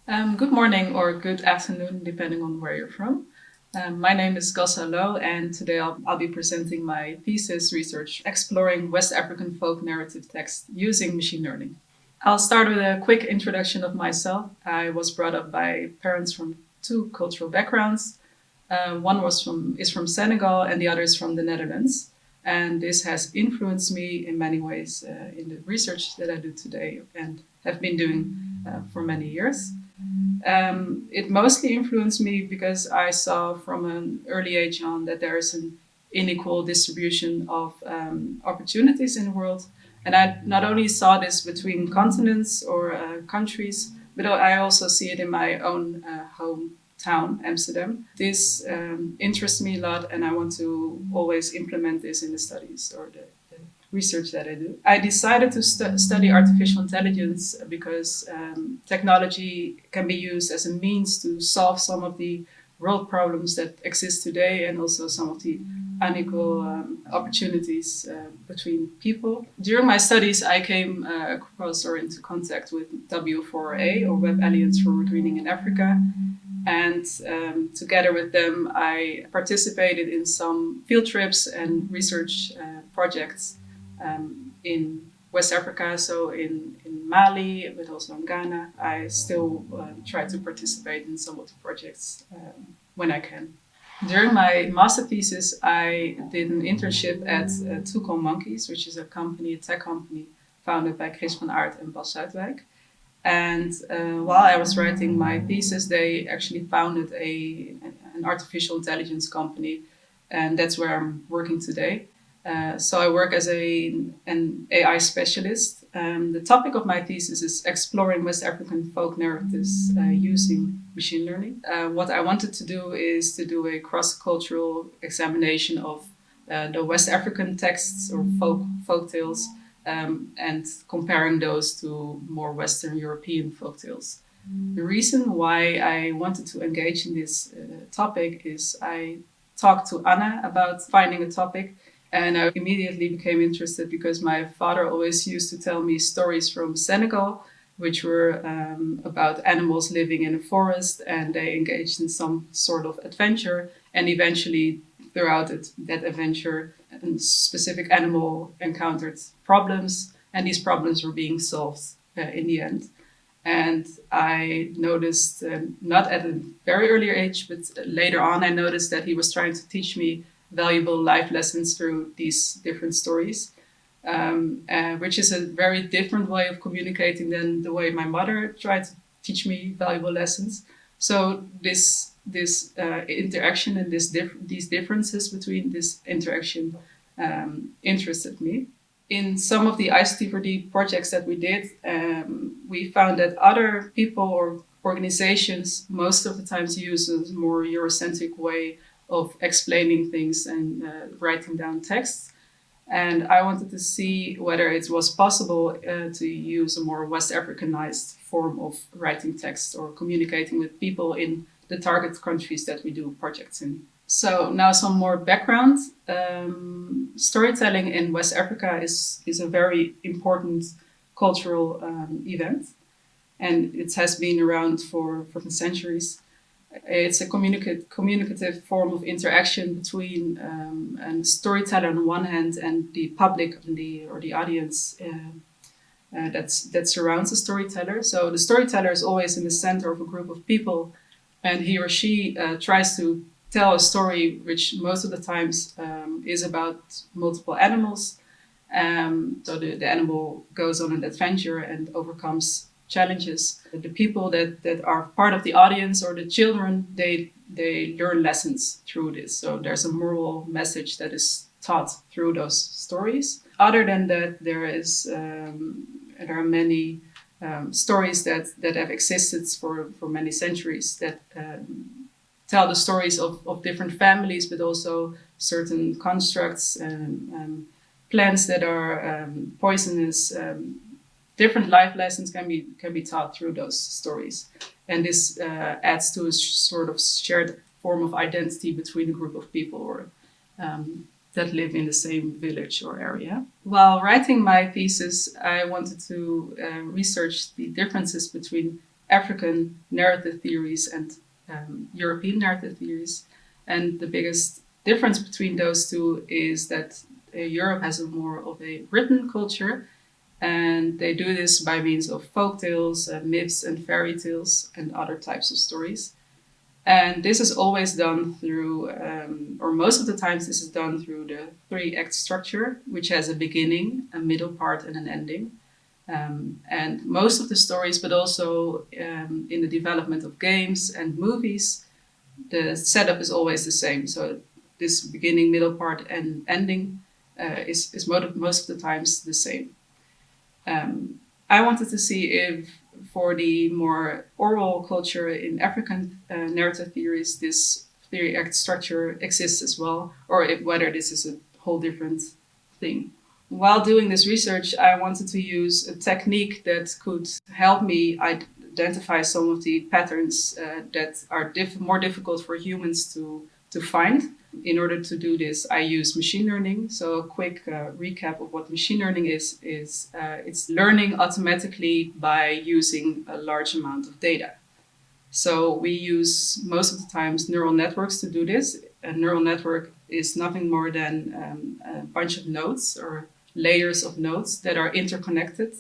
Good morning or good afternoon, depending on where you're from. My name is Gossa, and today I'll be presenting my thesis research exploring West African folk narrative text using machine learning. I'll start with a quick introduction of myself. I was brought up by parents from two cultural backgrounds. One is from Senegal and the other is from the Netherlands. And this has influenced me in many ways in the research that I do today and have been doing for many years. It mostly influenced me because I saw from an early age on that there is an unequal distribution of opportunities in the world. And I not only saw this between continents or countries, but I also see it in my own hometown, Amsterdam. This interests me a lot, and I want to always implement this in the studies or the research that I do. I decided to study artificial intelligence because technology can be used as a means to solve some of the world problems that exist today and also some of the unequal opportunities between people. During my studies, I came across or into contact with W4A or Web Alliance for Greening in Africa. And together with them, I participated in some field trips and research projects in West Africa, so in Mali, but also in Ghana. I still try to participate in some of the projects when I can. During my master thesis, I did an internship at Toucan Monkeys, which is a tech company founded by Chris van Aert and Bas Zuidwijk. And while I was writing my thesis, they actually founded an artificial intelligence company, and that's where I'm working today. So I work as an AI specialist. The topic of my thesis is exploring West African folk narratives using machine learning. What I wanted to do is to do a cross-cultural examination of the West African texts or folktales and comparing those to more Western European folktales. The reason why I wanted to engage in this topic is I talked to Anna about finding a topic. And I immediately became interested because my father always used to tell me stories from Senegal, which were about animals living in a forest, and they engaged in some sort of adventure. And eventually, throughout that adventure, a specific animal encountered problems, and these problems were being solved in the end. And I noticed, not at a very early age, but later on, I noticed that he was trying to teach me valuable life lessons through these different stories, which is a very different way of communicating than the way my mother tried to teach me valuable lessons. So this interaction and these differences between this interaction interested me. In some of the ICT4D projects that we did, we found that other people or organizations most of the times use a more Eurocentric way of explaining things and writing down texts. And I wanted to see whether it was possible to use a more West Africanized form of writing text or communicating with people in the target countries that we do projects in. So now some more background. Storytelling in West Africa is a very important cultural event, and it has been around for centuries. It's a communicative form of interaction between a storyteller on one hand and the public or the audience that surrounds the storyteller. So the storyteller is always in the center of a group of people, and he or she tries to tell a story which most of the times is about multiple animals. So the animal goes on an adventure and overcomes challenges. The people that are part of the audience or the children, they learn lessons through this. So there's a moral message that is taught through those stories. Other than that, there are many stories that have existed for many centuries that tell the stories of different families, but also certain constructs and plants that are poisonous. Different life lessons can be taught through those stories, and this adds to a sort of shared form of identity between a group of people or that live in the same village or area. While writing my thesis, I wanted to research the differences between African narrative theories and European narrative theories. And the biggest difference between those two is that Europe has a more of a written culture, and they do this by means of folktales, myths, and fairy tales, and other types of stories. And this is always done through, or most of the times, this is done through the 3-act structure, which has a beginning, a middle part, and an ending. And most of the stories, but also in the development of games and movies, the setup is always the same. So this beginning, middle part, and ending is most of the times the same. I wanted to see if for the more oral culture in African narrative theories, this 3-act structure exists as well, or whether this is a whole different thing. While doing this research, I wanted to use a technique that could help me identify some of the patterns that are more difficult for humans to find. In order to do this, I use machine learning. So a quick recap of what machine learning is it's learning automatically by using a large amount of data. So we use most of the times neural networks to do this. A neural network is nothing more than a bunch of nodes or layers of nodes that are interconnected.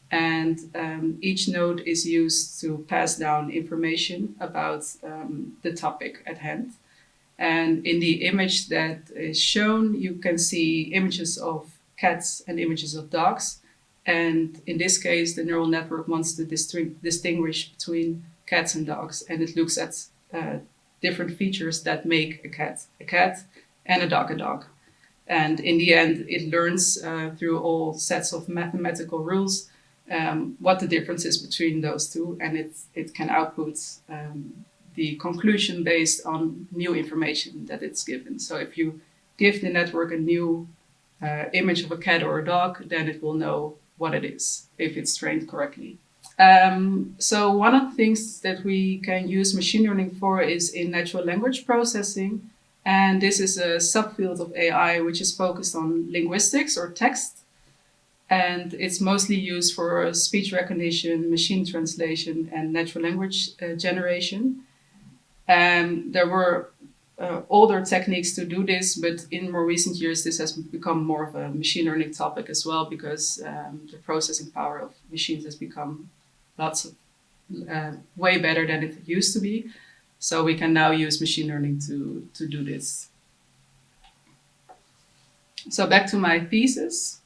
And each node is used to pass down information about the topic at hand. And in the image that is shown, you can see images of cats and images of dogs. And in this case, the neural network wants to distinguish between cats and dogs. And it looks at different features that make a cat, and a dog. And in the end, it learns through all sets of mathematical rules what the difference is between those two. And it can output the conclusion based on new information that it's given. So if you give the network a new image of a cat or a dog, then it will know what it is, if it's trained correctly. So one of the things that we can use machine learning for is in natural language processing. And this is a subfield of AI which is focused on linguistics or text. And it's mostly used for speech recognition, machine translation, and natural language generation. There were older techniques to do this, but in more recent years, this has become more of a machine learning topic as well, because the processing power of machines has become way better than it used to be. So we can now use machine learning to do this. So back to my thesis.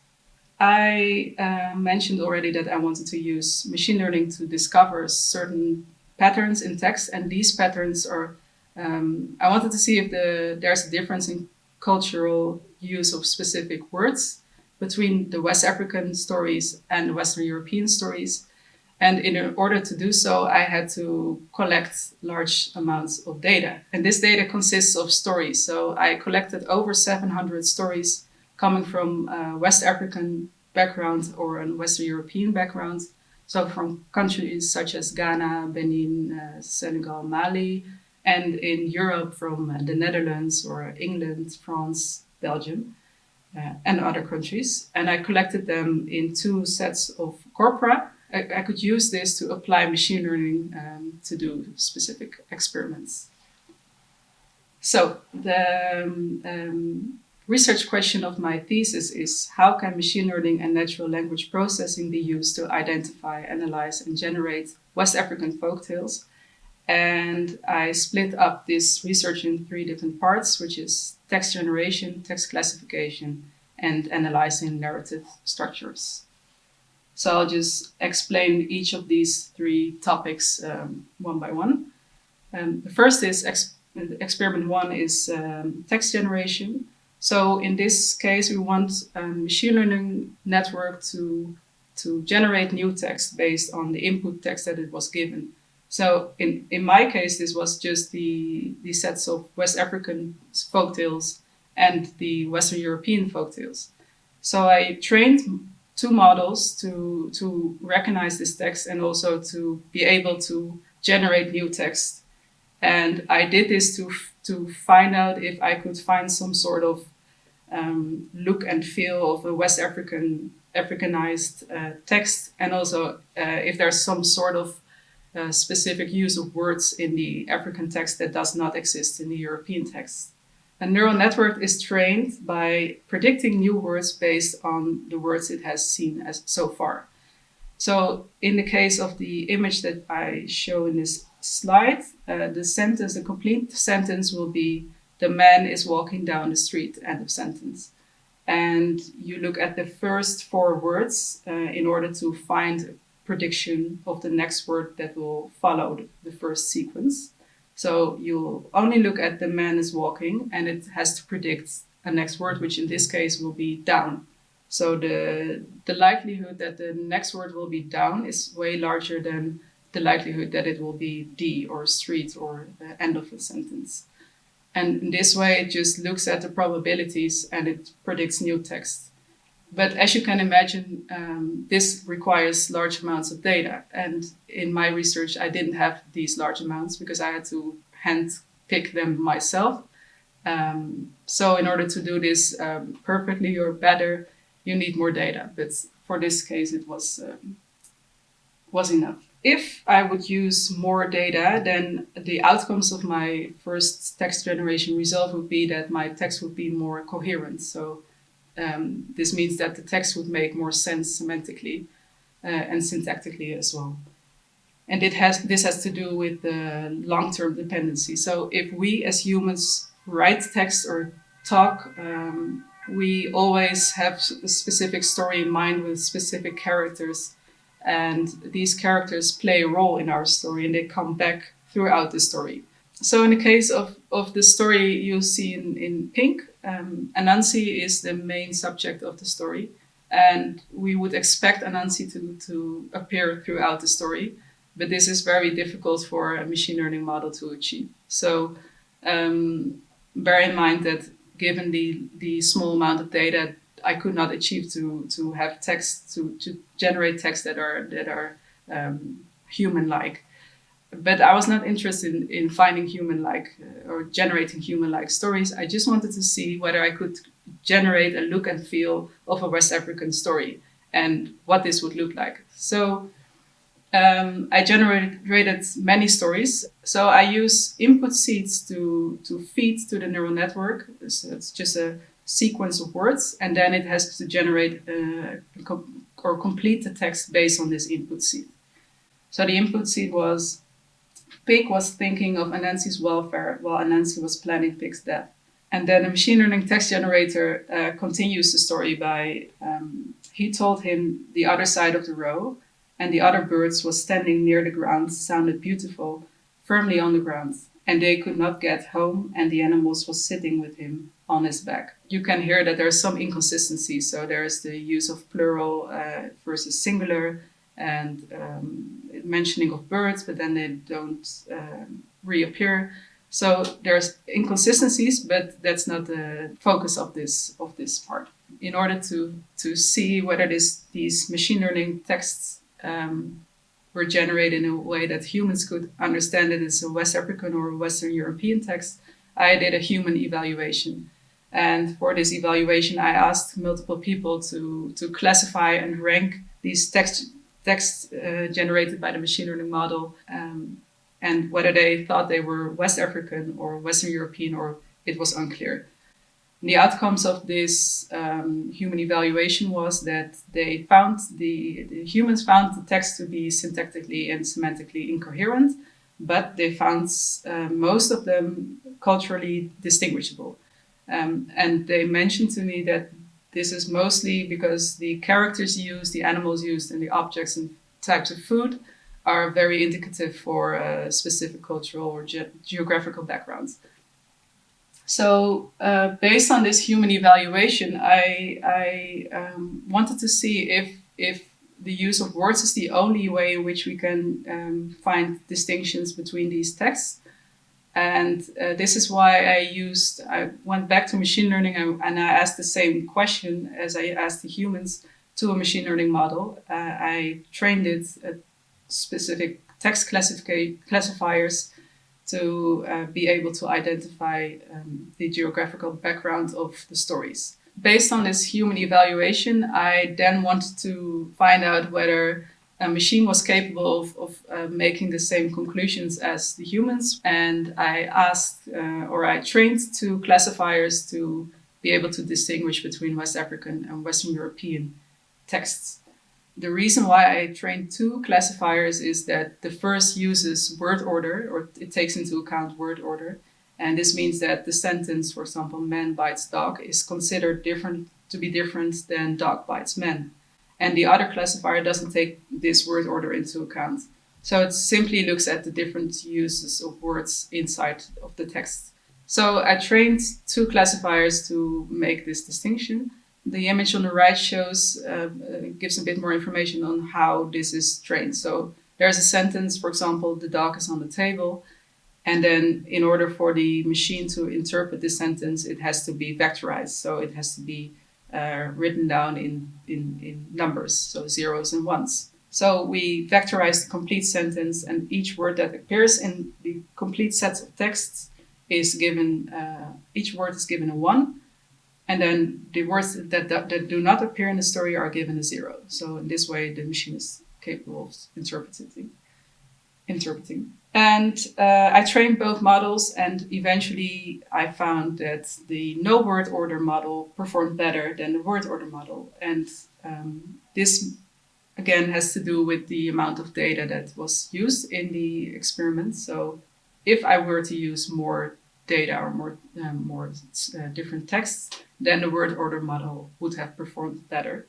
I mentioned already that I wanted to use machine learning to discover certain patterns in text, and these patterns are, I wanted to see if there's a difference in cultural use of specific words between the West African stories and the Western European stories. And in order to do so, I had to collect large amounts of data. And this data consists of stories. So I collected over 700 stories coming from a West African background or a Western European background. So from countries such as Ghana, Benin, Senegal, Mali, and in Europe from the Netherlands or England, France, Belgium, and other countries. And I collected them in 2 sets of corpora. I could use this to apply machine learning to do specific experiments. So the research question of my thesis is: how can machine learning and natural language processing be used to identify, analyze, and generate West African folktales? And I split up this research in 3 different parts, which is text generation, text classification, and analyzing narrative structures. So I'll just explain each of these 3 topics one by one. The first is experiment 1 is text generation. So in this case, we want a machine learning network to generate new text based on the input text that it was given. So in my case, this was just the sets of West African folktales and the Western European folktales. So I trained 2 models to recognize this text and also to be able to generate new text. And I did this to find out if I could find some sort of look and feel of a West Africanized text, and also if there's some sort of specific use of words in the African text that does not exist in the European text. A neural network is trained by predicting new words based on the words it has seen as so far. So in the case of the image that I show in this slide, the complete sentence will be, the man is walking down the street, end of sentence. And you look at the first 4 words in order to find a prediction of the next word that will follow the first sequence. So you'll only look at the man is walking, and it has to predict a next word, which in this case will be down. So the likelihood that the next word will be down is way larger than the likelihood that it will be D or street or end of a sentence. And in this way, it just looks at the probabilities and it predicts new text. But as you can imagine, this requires large amounts of data. And in my research, I didn't have these large amounts because I had to hand pick them myself. So in order to do this perfectly or better, you need more data. But for this case, it was enough. If I would use more data, then the outcomes of my first text generation result would be that my text would be more coherent. So this means that the text would make more sense semantically and syntactically as well. And this has to do with the long-term dependency. So if we as humans write text or talk, we always have a specific story in mind with specific characters. And these characters play a role in our story and they come back throughout the story. So in the case of the story you see in pink, Anansi is the main subject of the story. And we would expect Anansi to appear throughout the story. But this is very difficult for a machine learning model to achieve. So bear in mind that given the small amount of data, I could not achieve to have text to generate text that are human-like. But I was not interested in finding human-like or generating human-like stories. I just wanted to see whether I could generate a look and feel of a West African story and what this would look like. So I generated many stories. So I use input seeds to feed to the neural network. So it's just a sequence of words, and then it has to generate or complete the text based on this input seed. So the input seed was, Pig was thinking of Anansi's welfare while Anansi was planning Pig's death. And then the machine learning text generator continues the story by, he told him the other side of the row, and the other birds was standing near the ground, sounded beautiful, firmly on the ground. And they could not get home, and the animals was sitting with him on his back. You can hear that there's some inconsistency. So there's the use of plural versus singular, and mentioning of birds, but then they don't reappear. So there's inconsistencies, but that's not the focus of this part. In order to see whether these machine learning texts were generated in a way that humans could understand it as a West African or Western European text, I did a human evaluation. And for this evaluation, I asked multiple people to classify and rank these text generated by the machine learning model, and whether they thought they were West African or Western European, or it was unclear. The outcomes of this human evaluation was that they found the humans found the text to be syntactically and semantically incoherent, but they found most of them culturally distinguishable. And they mentioned to me that this is mostly because the characters used, the animals used, and the objects and types of food are very indicative for specific cultural or geographical backgrounds. So based on this human evaluation, I wanted to see if the use of words is the only way in which we can find distinctions between these texts. And this is why I went back to machine learning and I asked the same question as I asked the humans to a machine learning model. I trained it at specific text classifiers to be able to identify the geographical background of the stories. Based on this human evaluation, I then wanted to find out whether a machine was capable of making the same conclusions as the humans. And I I trained two classifiers to be able to distinguish between West African and Western European texts. The reason why I trained two classifiers is that the first uses word order, or it takes into account word order. And this means that the sentence, for example, man bites dog, is considered to be different than dog bites man. And the other classifier doesn't take this word order into account. So it simply looks at the different uses of words inside of the text. So I trained two classifiers to make this distinction. The image on the right gives a bit more information on how this is trained. So there's a sentence, for example, the dog is on the table. And then in order for the machine to interpret this sentence, it has to be vectorized. So it has to be written down in numbers, so zeros and ones. So we vectorize the complete sentence, and each word that appears in the complete set of texts is given, each word is given a 1. And then the words that do not appear in the story are given a 0. So in this way, the machine is capable of interpreting. And I trained both models, and eventually I found that the no word order model performed better than the word order model. And this, again, has to do with the amount of data that was used in the experiment. So if I were to use more data or more different texts, then the word order model would have performed better.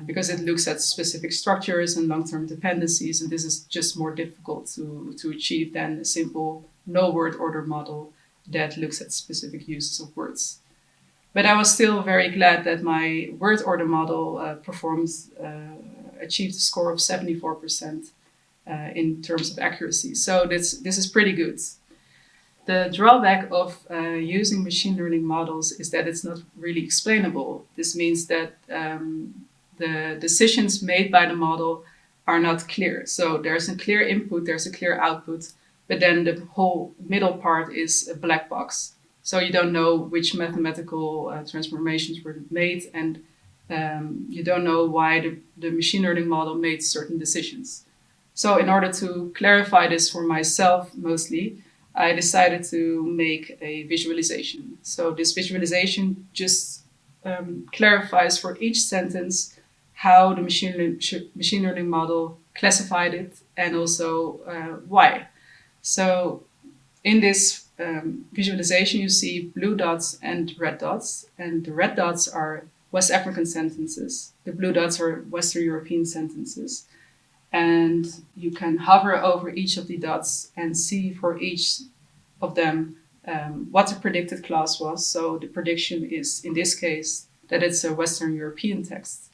Because it looks at specific structures and long-term dependencies, and this is just more difficult to achieve than a simple no word order model that looks at specific uses of words. But I was still very glad that my word order model achieved a score of 74% in terms of accuracy. So this is pretty good. The drawback of using machine learning models is that it's not really explainable. This means that the decisions made by the model are not clear. So there's a clear input, there's a clear output, but then the whole middle part is a black box. So you don't know which mathematical transformations were made, and you don't know why the machine learning model made certain decisions. So in order to clarify this for myself mostly, I decided to make a visualization. So this visualization just clarifies for each sentence how the machine learning model classified it, and also why. So in this visualization, you see blue dots and red dots, and the red dots are West African sentences. The blue dots are Western European sentences. And you can hover over each of the dots and see for each of them what the predicted class was. So the prediction is, in this case, that it's a Western European text.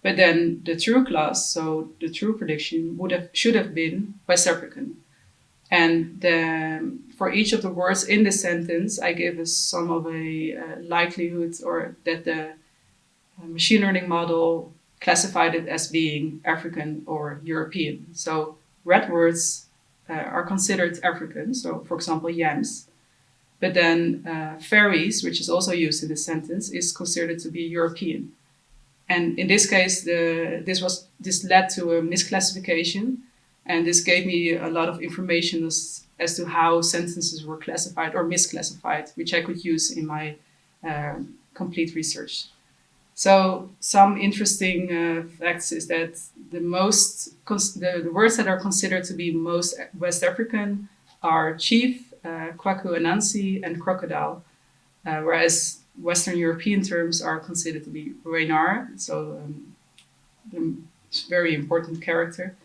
But then the true class, so the true prediction, should have been West African. And for each of the words in the sentence, I give a sum of a likelihood, or that the machine learning model classified it as being African or European. So red words are considered African. So for example, yams. But then fairies, which is also used in this sentence, is considered to be European. And in this case, this led to a misclassification. And this gave me a lot of information as to how sentences were classified or misclassified, which I could use in my complete research. So some interesting facts is that the words that are considered to be most West African are chief, Kwaku Anansi, and crocodile, whereas Western European terms are considered to be Reynard, so the very important character,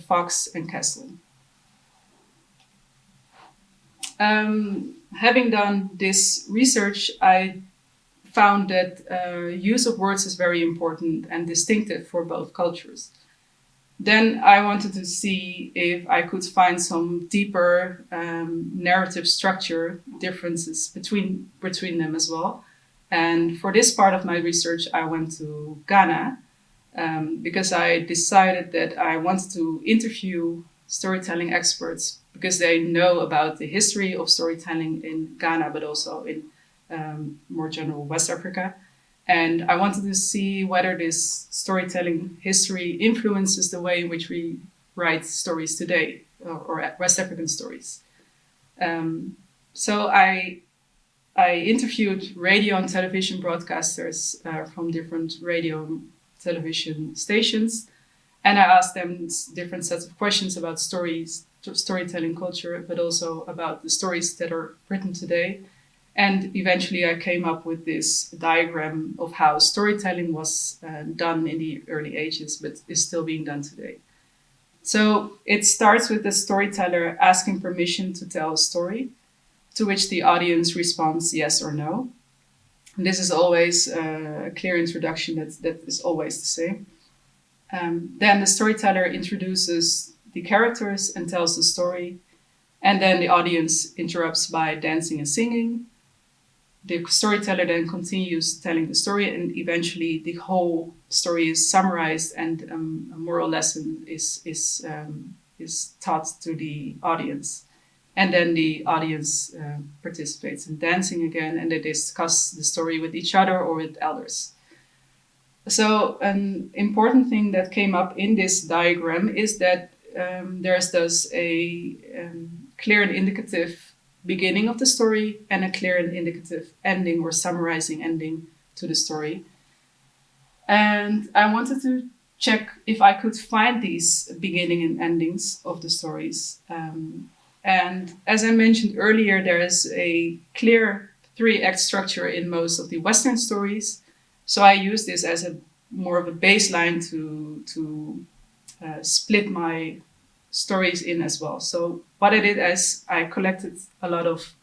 fox, and castle. Having done this research, I found that use of words is very important and distinctive for both cultures. Then I wanted to see if I could find some deeper narrative structure differences between them as well. And for this part of my research, I went to Ghana because I decided that I wanted to interview storytelling experts because they know about the history of storytelling in Ghana, but also in more general West Africa. And I wanted to see whether this storytelling history influences the way in which we write stories today, or West African stories. So I interviewed radio and television broadcasters from different radio and television stations, and I asked them different sets of questions about storytelling culture, but also about the stories that are written today. And eventually I came up with this diagram of how storytelling was done in the early ages, but is still being done today. So it starts with the storyteller asking permission to tell a story, to which the audience responds yes or no. And this is always a clear introduction that is always the same. Then the storyteller introduces the characters and tells the story. And then the audience interrupts by dancing and singing. The storyteller then continues telling the story, and eventually the whole story is summarized, and a moral lesson is taught to the audience. And then the audience participates in dancing again, and they discuss the story with each other or with elders. So an important thing that came up in this diagram is that there's thus a clear and indicative beginning of the story and a clear and indicative ending or summarizing ending to the story. And I wanted to check if I could find these beginning and endings of the stories. And as I mentioned earlier, there is a clear 3-act structure in most of the Western stories. So I use this as a more of a baseline to split my stories in as well. So what I did is I collected a lot of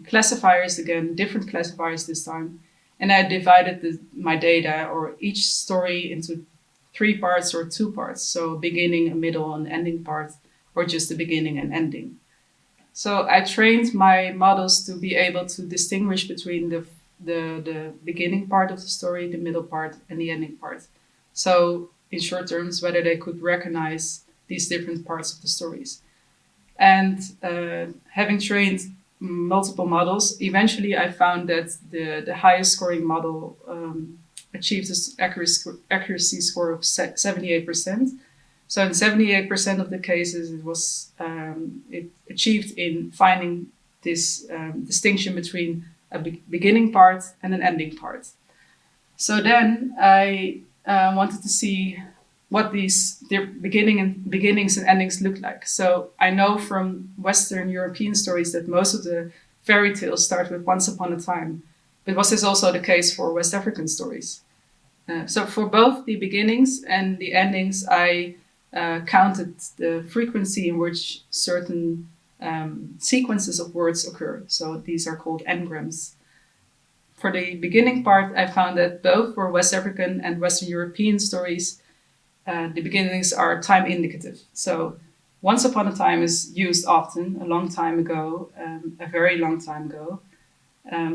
classifiers, again, different classifiers this time, and I divided my data or each story into 3 parts or 2 parts. So a beginning, a middle, and ending part, or just the beginning and ending. So I trained my models to be able to distinguish between the beginning part of the story, the middle part, and the ending part. So in short terms, whether they could recognize these different parts of the stories. And having trained multiple models, eventually I found that the highest scoring model achieved this accuracy score of 78%. So in 78% of the cases, it achieved in finding this distinction between a beginning part and an ending part. So then I wanted to see what their beginnings and endings look like. So I know from Western European stories that most of the fairy tales start with once upon a time. But was this also the case for West African stories? So for both the beginnings and the endings, I counted the frequency in which certain sequences of words occur. So these are called engrams. For the beginning part, I found that both for West African and Western European stories, the beginnings are time indicative. So once upon a time is used often, a long time ago, a very long time ago.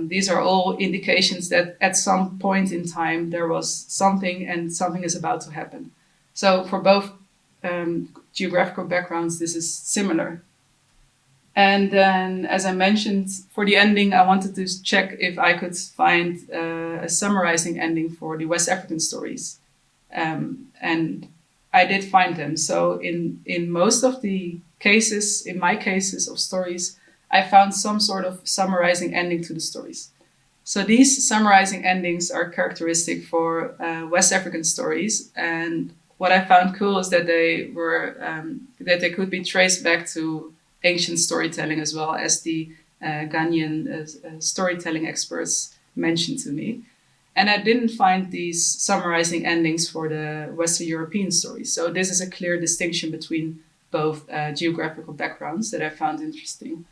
These are all indications that at some point in time there was something and something is about to happen. So for both geographical backgrounds, this is similar. And then, as I mentioned, for the ending, I wanted to check if I could find a summarizing ending for the West African stories. And I did find them. So in most of the cases, in my cases of stories, I found some sort of summarizing ending to the stories. So these summarizing endings are characteristic for West African stories. And what I found cool is that they were that they could be traced back to ancient storytelling, as well as the Ghanaian storytelling experts mentioned to me. And I didn't find these summarizing endings for the Western European stories. So this is a clear distinction between both geographical backgrounds that I found interesting.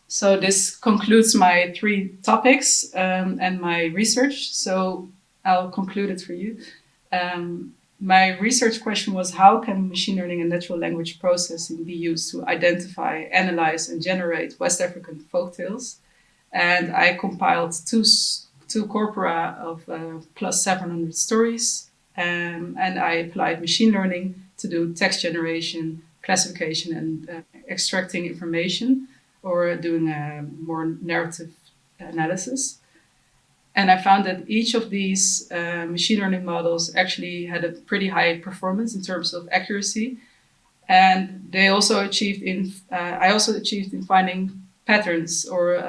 So this concludes my 3 topics and my research. So I'll conclude it for you. My research question was, how can machine learning and natural language processing be used to identify, analyze, and generate West African folktales? And I compiled two corpora of plus 700 stories, and I applied machine learning to do text generation, classification, and extracting information, or doing a more narrative analysis. And I found that each of these machine learning models actually had a pretty high performance in terms of accuracy. And they also achieved I also achieved in finding patterns or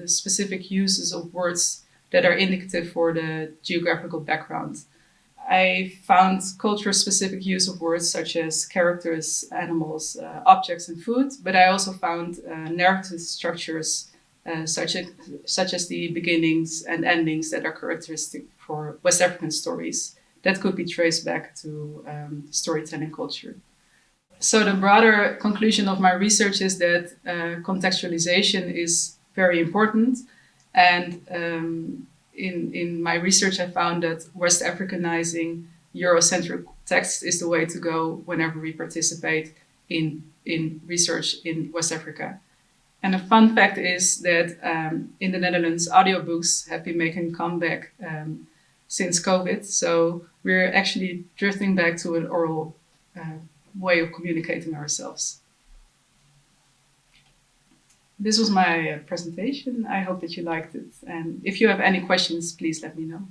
specific uses of words that are indicative for the geographical background. I found culture-specific use of words such as characters, animals, objects, and food, but I also found narrative structures such as the beginnings and endings that are characteristic for West African stories that could be traced back to storytelling culture. So the broader conclusion of my research is that contextualization is very important. And in my research, I found that West Africanizing Eurocentric text is the way to go whenever we participate in research in West Africa. And a fun fact is that in the Netherlands, audiobooks have been making a comeback since COVID. So we're actually drifting back to an oral way of communicating ourselves. This was my presentation. I hope that you liked it. And if you have any questions, please let me know.